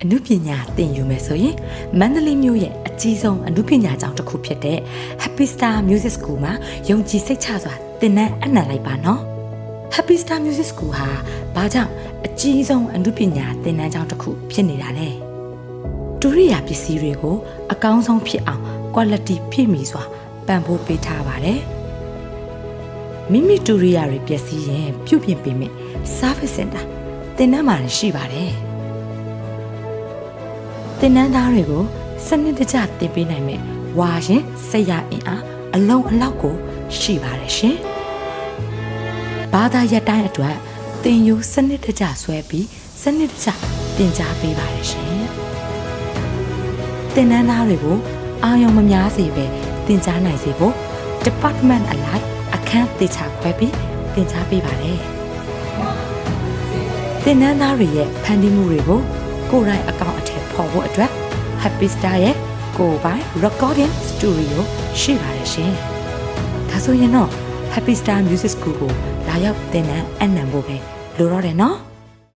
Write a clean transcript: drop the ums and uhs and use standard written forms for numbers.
အနုပညာသင်ယူမယ်ဆိုရင်မန္တလေးမြို့ရဲ့အကြီးဆုံးအနုပညာကျောင်းတစ်ခုဖြစ်တဲ့ Happy Star Music School မှာယုံကြည်စိတ်ချစွာသင်တန်းအနှံလိုက်ပါနော် Happy Star Music School ဟာဘာကြောင့်အကြီးဆုံးအနုပညာသင်တန်းကျောင်းတစ်ခုဖြစ်နေတာလဲဒုရိယာပစ္စည်းတွေကိုအကောင်းဆုံးဖြစ်အောင် quality ဖြည့်မီစွာပံ့ပိုးပေးထားပါတယ်မိမိဒုရိယာတွေပျက်စီးရင်ပြုပြင်ပေးမယ် Service Center သင်တန်းမှာရှိပါတယ်သင်တန်းသားတွေကိုစနစ်တကျသင်ပေးနိုင်မယ်ဝါရင်စိတ်ရအင်အားအလုံးအလောက်ကိုရှိပါတယ်ရှင်ဘာသာရပ်တိုင်းအတွက်သင်ယူစနစ်တကျဆွဲပြီးစနစ်တကျသင်ကြားပေးပါတယ်ရှင်သင်တန်းသားတွေကိုအာရုံမများစေပဲသင်ကြားနိုင်စေဖို့ Department အလိုက်အခန်းသေချာခွဲပြီးသင်ကြားပေးပါတယ်သင်တန်းသားတွေရဲ့ဖန်တီးမှုတွေကိုကိုယ်တိုင်အကောင့်အထည်ဖော်ဖို့အတွက် Happy Star ရဲ့ကိုယ်ပိုင် Recording Studio ရှိပါတယ်ရှင်ဒါဆိုရင်တော့ Happy Star Music School ကိုလာရောက်သင်တန်းအနှံဖို့ပဲလိုတော့တယ်နော်